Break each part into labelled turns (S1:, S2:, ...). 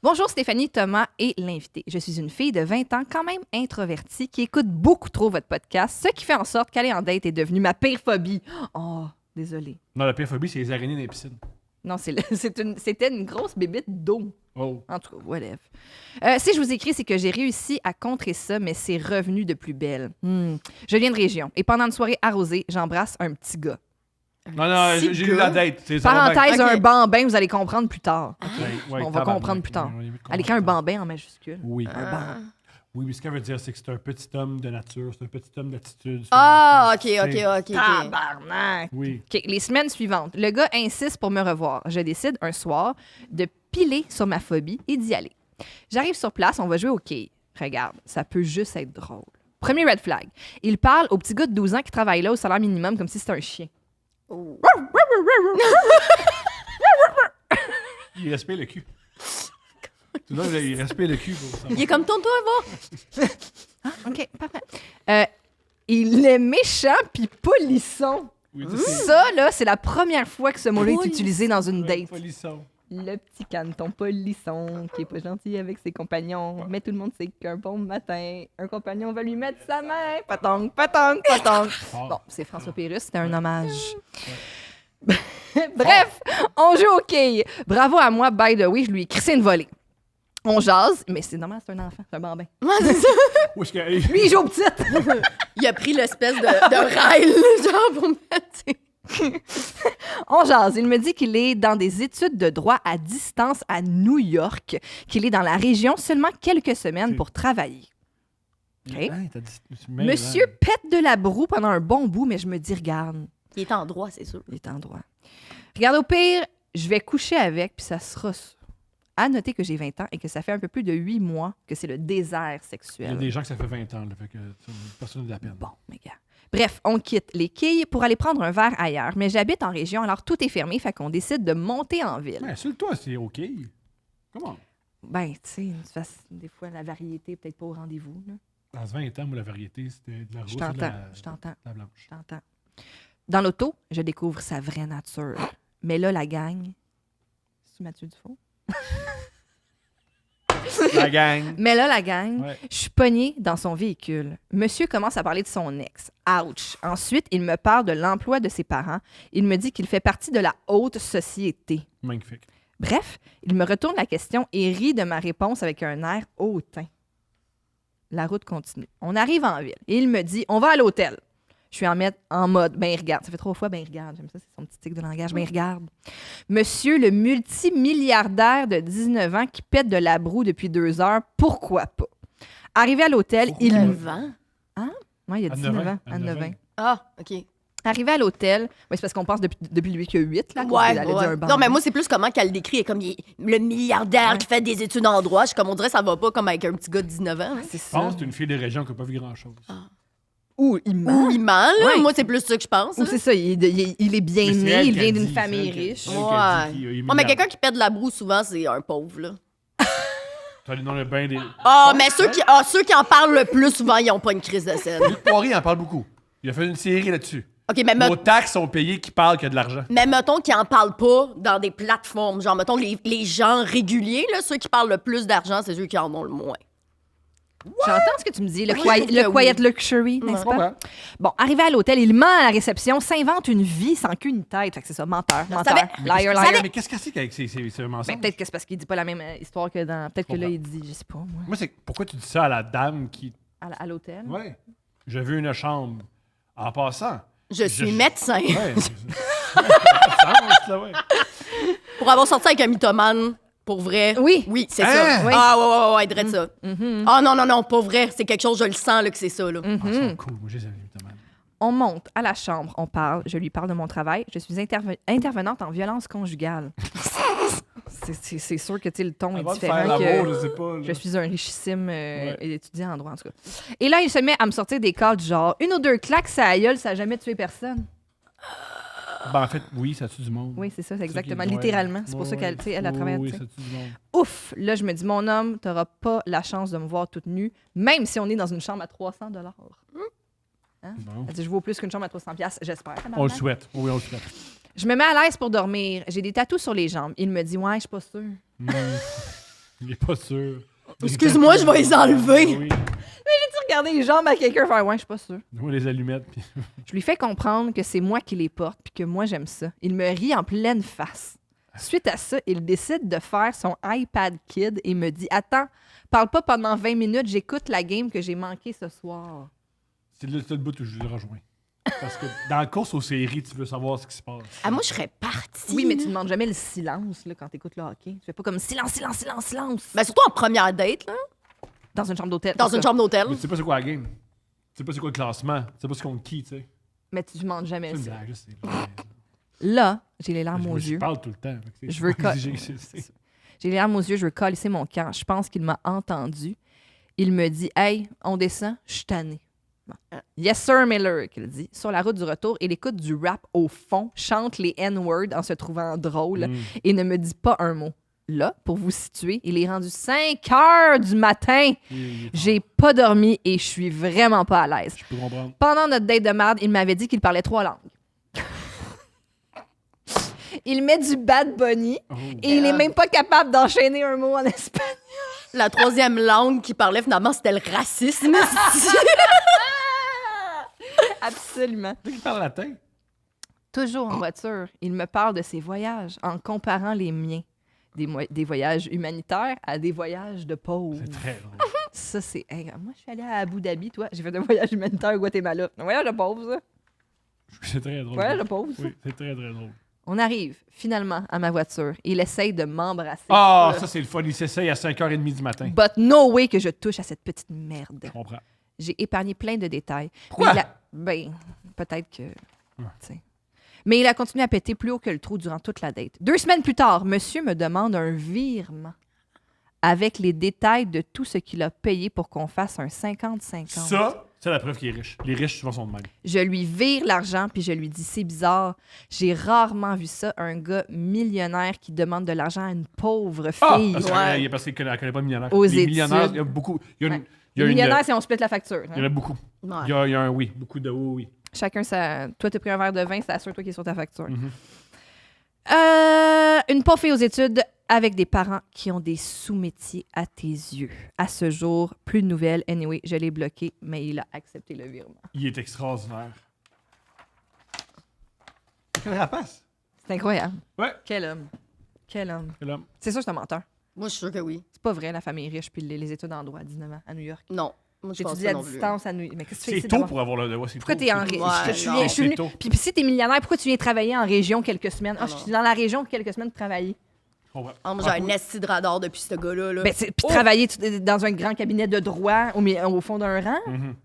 S1: Bonjour Stéphanie, Thomas et l'invité. Je suis une fille de 20 ans, quand même introvertie, qui écoute beaucoup trop votre podcast, ce qui fait en sorte qu'aller en date est devenue ma pire phobie. Oh, désolée.
S2: Non, la pire phobie, c'est les araignées dans les piscines.
S1: Non, c'était une grosse bébite d'eau.
S2: Oh.
S1: En tout cas, whatever. Si je vous écris, c'est que j'ai réussi à contrer ça, mais c'est revenu de plus belle. Je viens de région et pendant une soirée arrosée, j'embrasse un petit gars.
S2: Non, j'ai eu la date.
S1: Parenthèse, un bambin, vous allez comprendre plus tard.
S2: Ouais,
S1: On va comprendre plus tard. Elle écrit un bambin en majuscule.
S2: Oui.
S1: Un bambin.
S2: Oui, mais ce qu'elle veut dire, c'est que c'est un petit homme de nature, c'est un petit homme d'attitude.
S3: Ah, OK.
S1: Tabarnak!
S2: Oui.
S1: OK, les semaines suivantes, le gars insiste pour me revoir. Je décide un soir de piler sur ma phobie et d'y aller. J'arrive sur place, on va jouer au quai. Regarde, ça peut juste être drôle. Premier red flag. Il parle au petit gars de 12 ans qui travaille là au salaire minimum comme si c'était un chien.
S3: Oh.
S2: Il respire le cul. Tout le monde, il respire le cul.
S3: Il est comme tonton, va.
S1: Ah, OK, parfait. Il est méchant puis polisson.
S2: Oui,
S1: Ça, là, c'est la première fois que ce mot-là est
S3: Polisson.
S1: utilisé dans une date.
S2: Polisson.
S1: Le petit caneton polisson qui est pas gentil avec ses compagnons. Mais tout le monde sait qu'un bon matin, un compagnon va lui mettre sa main. Patong, patong, patong. Bon, c'est François Pérusse, c'était un hommage. Bref, on joue au quai. Bravo à moi, by the way, je lui ai crissé une volée. On jase, mais c'est normal, c'est un enfant, c'est un bambin.
S2: Où est-ce que...
S1: Lui, il joue aux petites.
S3: Il a pris l'espèce de rail, genre, pour mettre...
S1: On jase. Il me dit qu'il est dans des études de droit à distance à New York, qu'il est dans la région seulement quelques semaines pour travailler. OK? Monsieur pète de la broue pendant un bon bout, mais je me dis, regarde,
S3: Il est en droit, c'est sûr.
S1: il est en droit. Regarde, au pire, je vais coucher avec, puis ça sera ça. À noter que j'ai 20 ans et que ça fait un peu plus de 8 mois que c'est le désert
S2: Il y
S1: sexuel.
S2: a des gens que ça fait 20 ans, là, fait que personne n'a de la peine.
S1: Bon, mes gars. Bref, on quitte les quilles pour aller prendre un verre ailleurs, mais j'habite en région, alors tout est fermé, fait qu'on décide de monter en ville.
S2: Ouais, sur le toit, c'est OK. Comment?
S1: Ben, tu sais, des fois, la variété peut-être pas au rendez-vous. Là.
S2: Dans 20 ans, moi, la variété, c'était de la rousse
S1: Je
S2: et de
S1: t'entends,
S2: la,
S1: je t'entends,
S2: de la blanche.
S1: je t'entends. Dans l'auto, je découvre sa vraie nature. Mais là, la gang... C'est-tu Mathieu Dufault?
S2: La gang.
S1: Mais là, la gang,
S2: Ouais.
S1: je suis pognée dans son véhicule. Monsieur commence à parler de son ex. Ouch! Ensuite, il me parle de l'emploi de ses parents. Il me dit qu'il fait partie de la haute société.
S2: Magnifique.
S1: Bref, il me retourne la question et rit de ma réponse avec un air hautain. La route continue. On arrive en ville et il me dit « On va à l'hôtel ». Je suis en mode « Ben, regarde ». Ça fait 3 fois « Ben, regarde ». J'aime ça, c'est son petit tic de langage. « Ben, regarde ». Monsieur le multimilliardaire de 19 ans qui pète de la broue depuis 2 heures, pourquoi pas? Arrivé à l'hôtel, il...
S3: 9 ans?
S1: Ouais, il y a
S2: À
S1: 19 ans.
S2: à
S1: À 9 ans.
S2: 9 ans.
S3: Ah, OK.
S1: Arrivé à l'hôtel, ouais, c'est parce qu'on pense depuis lui qu'il y a 8, là.
S3: Ouais,
S1: Elle a dit un
S3: ouais.
S1: bambin.
S3: Non, mais moi, c'est plus comment qu'elle le décrit. Elle est comme le milliardaire qui fait des études en droit. Je suis comme, on dirait, ça va pas comme avec un petit gars de 19 ans. hein.
S1: C'est
S2: Je
S1: ça.
S2: pense que c'est une fille des régions qui n'a pas vu grand-chose.
S1: Ou il ment.
S3: Ou il ment, là.
S1: Ouais.
S3: Moi, c'est plus ça que je pense.
S1: Ou
S3: là.
S1: c'est ça, il est bien
S2: Mais c'est
S1: né,
S2: elle
S1: il
S2: qui a
S1: vient d'une
S2: dit,
S1: famille
S2: c'est elle
S1: riche.
S2: qui a dit qu'il est
S3: Ouais, mais
S2: milliardaire.
S3: quelqu'un qui pète de la broue, souvent, c'est un pauvre, là.
S2: T'as allé dans le bain des...
S3: Ah, mais ceux qui en parlent le plus souvent, ils ont pas une crise de scène.
S2: Luc Poirier en parle beaucoup. Il a fait une série là-dessus.
S3: OK, mais
S2: Nos taxes sont payées qui parlent qu'il y a de l'argent.
S3: Mais mettons qu'ils en parlent pas dans des plateformes. Genre, mettons, les gens réguliers, là, ceux qui parlent le plus d'argent, c'est ceux qui en ont le moins.
S1: J'entends ce que tu me dis, le,
S3: Oui,
S1: quiet,
S3: je trouve
S1: le
S3: que
S1: quiet
S3: oui.
S1: luxury, n'est-ce pas?
S2: Ouais.
S1: Bon, arrivé à l'hôtel, il ment à la réception, s'invente une vie sans queue ni tête. Fait que c'est ça, menteur, menteur,
S3: savais-
S1: liar, liar.
S2: Mais qu'est-ce qu'il y a avec ces mensonges?
S1: Ben, peut-être que c'est parce qu'il dit pas la même histoire que dans... Peut-être que là, il dit, je sais pas, moi,
S2: Moi, c'est pourquoi tu dis ça à la dame qui...
S1: à l'hôtel.
S2: Ouais. J'ai vu une chambre. En passant.
S3: Je suis médecin.
S2: Ouais. Ça a sens, là, ouais.
S3: Pour avoir sorti avec un mythomane, pour vrai.
S1: Oui.
S3: Oui, c'est
S2: Hein?
S3: ça.
S1: Oui.
S3: Ah, ouais, drette ça. Ah, non, pas vrai. C'est quelque chose, je le sens, là, que c'est ça, là.
S2: Ah, ils sont cool. Moi, je les aime, évidemment.
S1: On monte à la chambre, on parle, je lui parle de mon travail. Je suis intervenante en violence conjugale. c'est sûr que tu sais, le ton est
S2: Avant de
S1: différent.
S2: faire l'amour,
S1: que
S2: je sais pas. là.
S1: je suis un richissime étudiant en droit, en tout cas. Et là, il se met à me sortir des cas du genre une ou deux claques, ça à gueule, ça n'a jamais tué personne.
S2: Ben, en fait, oui, ça tue du monde.
S1: Oui, c'est ça, c'est
S2: C'est
S1: exactement,
S2: qui- ouais.
S1: littéralement. C'est pour ça
S2: Ouais,
S1: qu'elle, tu sais, elle a travaillé
S2: Oui,
S1: là-dessus.
S2: ça tue du monde.
S1: Ouf! Là, je me dis, mon homme, t'auras pas la chance de me voir toute nue, même si on est dans une chambre à 300 $. Hein?
S2: Bon.
S1: Elle dit, je vaux plus qu'une chambre à 300 $, j'espère.
S2: On le
S1: tabarnak.
S2: souhaite. Oui, on le souhaite.
S1: Je me mets à l'aise pour dormir. J'ai des tatous sur les jambes. Il me dit, ouais, je suis pas sûre.
S2: Mm. Il est pas sûr.
S3: Excuse-moi, je vais les enlever.
S2: Oui.
S1: Tu regardais les jambes à quelqu'un faire ouais, je suis pas sûre.
S2: Moi, les allumettes. Puis...
S1: Je lui fais comprendre que c'est moi qui les porte puis que moi j'aime ça. Il me rit en pleine face. Suite à ça, il décide de faire son iPad Kid et me dit « Attends, parle pas pendant 20 minutes, j'écoute la game que j'ai manquée ce soir.
S2: C'est le seul bout où je le rejoins. Parce que dans la course aux séries, tu veux savoir ce qui se passe.
S3: Ah, moi, je serais partie. »
S1: Oui, mais tu demandes jamais le silence là, quand t'écoutes le hockey. Tu fais pas comme « Silence, silence, silence, silence
S3: Ben, surtout en première date, là, »
S1: Dans une chambre d'hôtel.
S3: dans
S1: c'est
S3: une
S1: ça.
S3: chambre d'hôtel.
S2: Mais tu sais pas c'est quoi la game. Tu sais pas c'est quoi le classement. Tu sais pas c'est contre qui, tu sais.
S1: Mais tu demandes jamais
S2: C'est une
S1: ça.
S2: blague, là, c'est vrai.
S1: Là, j'ai les larmes aux
S2: Je
S1: yeux.
S2: parle tout le temps. fait que c'est
S1: Je veux
S2: pas
S1: co-
S2: exigé que c'est-
S1: J'ai les larmes aux yeux, je veux calisser mon camp. Je pense qu'il m'a entendu. Il me dit « Hey, on descend, je suis tanné. Bon. Yes sir, Miller, qu'il dit. Sur la route du retour, il écoute du rap au fond, chante les N-words en se trouvant drôle et ne me dit pas un mot. Là, pour vous situer, il est rendu 5 heures du matin.
S2: Il est
S1: J'ai pas dormi et je suis vraiment pas à l'aise.
S2: Je peux comprendre.
S1: Pendant notre date de merde, il m'avait dit qu'il parlait 3 langues. Il met du Bad Bunny
S2: Oh.
S1: et il est même pas capable d'enchaîner un mot en espagnol.
S3: La troisième langue qu'il parlait, finalement, c'était le racisme.
S1: Absolument.
S2: Tu sais qu'il parle latin?
S1: Toujours en voiture, il me parle de ses voyages en comparant les miens. Des voyages humanitaires à des voyages de pauvres.
S2: C'est très drôle.
S1: Ça, c'est... Hey, moi, je suis allée à Abu Dhabi, toi. J'ai fait un voyage humanitaire au Guatemala. Un voyage de pauvres, ça.
S2: C'est très drôle.
S1: Voyage de pauvres, ça.
S2: Oui, c'est très, très drôle.
S1: On arrive finalement à ma voiture. Il essaye de m'embrasser.
S2: Ah, ça, c'est le fun. Il s'essaye à 5h30 du matin.
S1: But no way que je touche à cette petite merde.
S2: Je comprends.
S1: J'ai épargné plein de détails.
S2: Pourquoi?
S1: Mais ben, peut-être que... tu sais. Mais il a continué à péter plus haut que le trou durant toute la date. 2 semaines plus tard, monsieur me demande un virement avec les détails de tout ce qu'il a payé pour qu'on fasse un 50-50.
S2: Ça, c'est la preuve qu'il est riche. Les riches, souvent, sont de même.
S1: Je lui vire l'argent, puis je lui dis, c'est bizarre. J'ai rarement vu ça, un gars millionnaire qui demande de l'argent à une pauvre
S2: Ah!
S1: fille.
S2: Parce qu'elle ne connaît pas le millionnaire.
S1: Aux
S2: les millionnaires,
S1: études.
S2: il y a beaucoup. Il y a une,
S1: Ouais.
S2: il y a
S1: Les
S2: une-
S1: millionnaires, c'est on split la facture. hein.
S2: il y en a beaucoup.
S3: Ouais.
S2: Il y a un oui. Beaucoup de oui.
S1: Chacun sa... Toi, t'as pris un verre de vin, c'est assure toi qui est sur ta facture.
S2: Mhm.
S1: Une pauvre fille aux études avec des parents qui ont des sous-métiers à tes yeux. À ce jour, plus de nouvelles. Anyway, je l'ai bloqué, mais il a accepté le virement.
S2: Il est extraordinaire. Quel rapace!
S1: C'est incroyable.
S2: Ouais.
S1: Quel homme. Quel homme.
S2: Quel homme.
S1: C'est sûr que c'est un menteur.
S3: Moi, je suis sûre que oui.
S1: C'est pas vrai, la famille riche puis les études en droit à 19 ans à New York.
S3: Non. Moi, je pense
S1: J'étudie
S3: pas
S1: à
S3: non plus.
S1: distance à New York. Mais qu'est-ce que tu fais
S2: C'est
S1: ici
S2: tôt
S1: d'abord?
S2: pour avoir le. Ouais, c'est
S1: Pourquoi
S2: tôt.
S1: t'es en
S2: C'est
S1: région?
S2: tôt.
S3: Ouais,
S1: je suis
S3: non.
S1: venu- je suis venu-
S2: C'est tôt.
S1: Puis si t'es millionnaire, pourquoi tu viens travailler en région quelques semaines? Ah,
S3: Non,
S1: je suis dans la région quelques semaines de travailler.
S2: Je comprends.
S3: Ah, moi, j'ai un esti de radar depuis ce gars-là. Là.
S1: Ben, puis
S3: Oh!
S1: travailler dans un grand cabinet de droit au fond d'un rang?
S2: Mhm.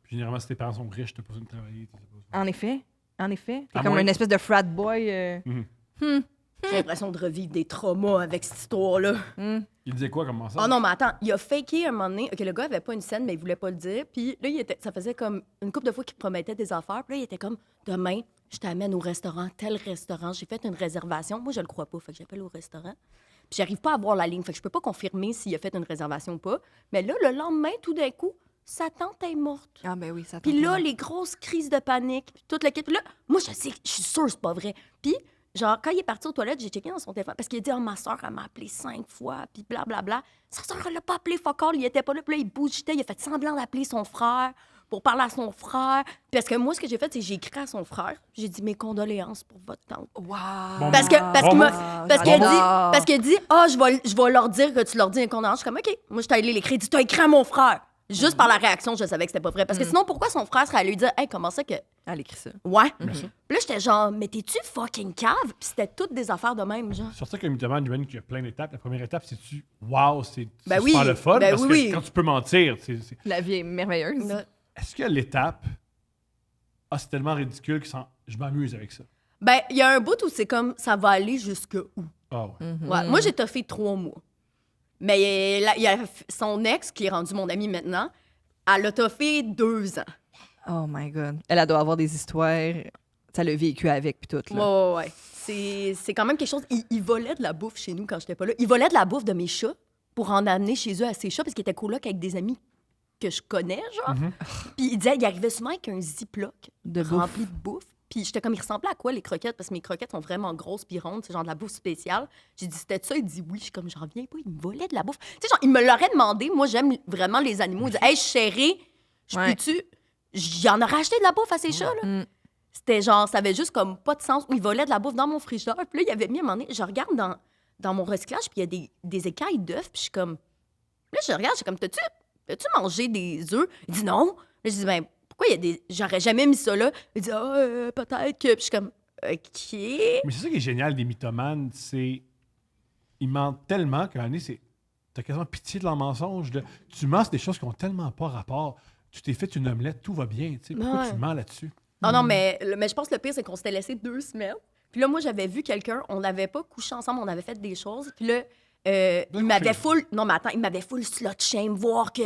S2: Puis généralement, si tes parents sont riches, t'as pas besoin de travailler. t'as pas besoin-
S1: En effet. En effet. T'es
S2: À
S1: comme
S2: moins-
S1: une espèce de frat boy.
S3: J'ai l'impression de revivre des traumas avec cette histoire-là.
S2: Il disait quoi, comment ça?
S3: Oh non, mais attends, il a faké un moment donné. OK, le gars avait pas une scène, mais il voulait pas le dire. Puis là, ça faisait comme une couple de fois qu'il promettait des affaires. Puis là, il était comme, demain, je t'amène au restaurant, tel restaurant. J'ai fait une réservation. Moi, je le crois pas. Fait que j'appelle au restaurant. Puis j'arrive pas à voir la ligne. Fait que je peux pas confirmer s'il a fait une réservation ou pas. Mais là, le lendemain, tout d'un coup, sa tante est morte.
S1: Ah, ben oui, ça
S3: Puis là, les grosses crises de panique, puis toute l'équipe. Puis là, moi, je sais, je suis sûre que c'est pas vrai. Puis, genre, quand il est parti aux toilettes, j'ai checké dans son téléphone parce qu'il a dit, oh, ma soeur, elle m'a appelé 5 fois, puis blablabla. Sa soeur, elle l'a pas appelé fuck all, il était pas là. Puis là, il bougeait, il a fait semblant d'appeler son frère pour parler à son frère. Parce que moi, ce que j'ai fait, c'est que j'ai écrit à son frère. J'ai dit, mes condoléances pour votre tante.
S1: Wow.
S2: Bon,
S3: Parce qu'il
S2: Bon,
S3: m'a parce qu'il a dit ah je vais leur dire que tu leur dis un condamnation. Je suis comme OK, moi je t'ai allé l'écrire, tu as écrit à mon frère. Juste par la réaction, je savais que c'était pas vrai parce que sinon pourquoi son frère serait allé lui dire hey comment ça que
S1: Elle écrit ça.
S3: ouais.
S2: Bien sûr.
S3: Puis là j'étais genre mais t'es-tu fucking cave? Puis c'était toutes des affaires de même genre.
S2: Sur ça, comme il demande, j'imagine qu'il y a plein d'étapes. La première étape, c'est-tu, wow, c'est
S3: Ben
S2: super
S3: oui,
S2: le fun.
S3: ben
S2: parce
S3: oui,
S2: que
S3: oui.
S2: quand tu peux mentir,
S1: La vie est merveilleuse.
S3: Là,
S2: est-ce que l'étape, ah, c'est tellement ridicule que je m'amuse avec ça.
S3: ben il y a un bout où c'est comme ça va aller jusque où?
S2: Ah ouais.
S3: Ouais, moi j'ai toffé 3 mois. Mais il y a son ex qui est rendu mon ami maintenant, elle a toffé 2 ans.
S1: Oh my God. Elle doit avoir des histoires. Ça l'a vécu avec, puis tout. Là.
S3: Ouais. C'est quand même quelque chose. Il volait de la bouffe chez nous quand j'étais pas là. Il volait de la bouffe de mes chats pour en amener chez eux à ses chats parce qu'il était coloc avec des amis que je connais, genre. Puis il disait, il arrivait souvent avec un ziploc
S1: De bouffe.
S3: rempli de bouffe. Puis j'étais comme, il ressemblait à quoi, les croquettes? Parce que mes croquettes sont vraiment grosses puis rondes, c'est genre de la bouffe spéciale. J'ai dit, c'était ça? Il dit oui. Je suis comme, j'en reviens pas, il me volait de la bouffe. Tu sais, genre, il me l'aurait demandé. Moi, j'aime vraiment les animaux. Il dit, hey, chérie, je
S1: Ouais.
S3: peux-tu... J'en aurais acheté de la bouffe à ces chats, là.
S1: Mm.
S3: C'était genre, ça avait juste comme pas de sens. Il volait de la bouffe dans mon frigidaire. Puis là, il avait mis à un moment donné, je regarde dans mon recyclage, puis il y a des écailles d'œufs, puis je suis comme... Là, je regarde, je suis comme, t'as-tu mangé des œufs? Il dit non. Là, je dis, ben, pourquoi il y a des. J'aurais jamais mis ça là. Il dit, peut-être que. Puis je suis comme, OK.
S2: Mais c'est ça qui est génial des mythomanes, c'est. Ils mentent tellement qu'à un moment donné, c'est. T'as quasiment pitié de leur mensonge. Tu mens sur des choses qui ont tellement pas rapport. Tu t'es fait une omelette, tout va bien. Tu sais, pourquoi
S3: Ouais.
S2: tu mens là-dessus?
S3: Ah non, mais je pense que le pire, c'est qu'on s'était laissé 2 semaines. Puis là, moi, j'avais vu quelqu'un, on n'avait pas couché ensemble, on avait fait des choses. Puis là, il m'avait full. Non, mais attends, il m'avait full slut shame, voir que.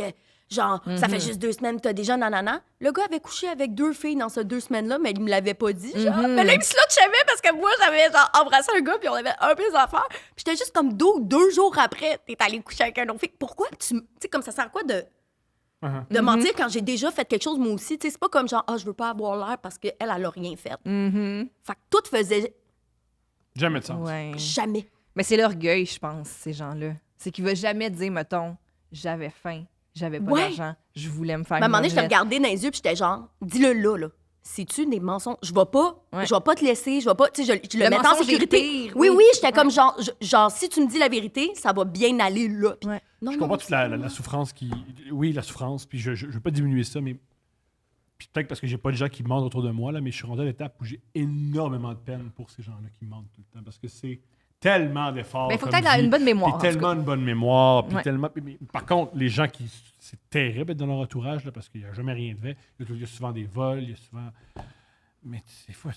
S3: Genre, ça fait juste 2 semaines, t'as déjà nanana. Le gars avait couché avec 2 filles dans ces 2 semaines-là, mais il me l'avait pas dit. Genre. Mais là, il me slut shamait parce que moi, j'avais genre embrassé un gars, puis on avait un peu des affaires. Puis j'étais juste comme 2 jours après, t'es allé coucher avec un autre fille. Pourquoi tu sais, comme ça sert à quoi de mentir quand j'ai déjà fait quelque chose moi aussi? Tu sais, c'est pas comme genre, je veux pas avoir l'air parce qu'elle, elle a rien fait. Fait que tout faisait
S2: Jamais de sens.
S1: Ouais.
S3: jamais.
S1: Mais c'est l'orgueil, je pense, ces gens-là. C'est qu'ils ne veulent jamais dire, mettons, j'avais faim, j'avais pas
S3: Ouais.
S1: d'argent, je voulais me faire
S3: Mais à un moment donné, je te
S1: omelette.
S3: regardais dans les yeux, puis j'étais genre, dis-le là. C'est-tu des mensonges? Je vais pas te laisser, je vais pas, tu sais, je le
S1: Le
S3: mets en
S1: mensonge est
S3: sécurité.
S1: pire,
S3: oui,
S1: oui.
S3: j'étais comme genre, si tu me dis la vérité, ça va bien aller là. Puis
S1: Ouais.
S3: non,
S2: Je
S3: non,
S2: comprends toute la souffrance qui. Oui, la souffrance, puis je veux pas diminuer ça, mais. Puis peut-être parce que j'ai pas de gens qui mentent autour de moi, là, mais je suis rendu à l'étape où j'ai énormément de peine pour ces gens-là qui mentent tout le temps. Parce que c'est tellement d'efforts.
S1: Mais il faut
S2: comme
S1: peut-être
S2: vie,
S1: une bonne mémoire.
S2: Puis
S1: en tout
S2: tellement
S1: cas.
S2: une bonne mémoire. Puis
S1: Ouais.
S2: tellement. Mais par contre, les gens qui. C'est terrible d'être dans leur entourage, là, parce qu'il n'y a jamais rien de fait. Il y a souvent des vols, il y a souvent. Mais des fois,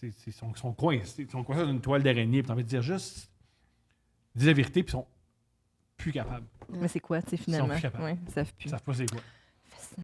S2: ils sont coincés. Ils sont coincés dans une toile d'araignée. Puis t'as envie de dire juste. Dis la vérité, puis ils sont plus capables.
S1: Mais c'est quoi, tu sais, finalement?
S2: plus capables.
S1: Ouais, ils savent plus.
S2: Ils savent pas c'est quoi.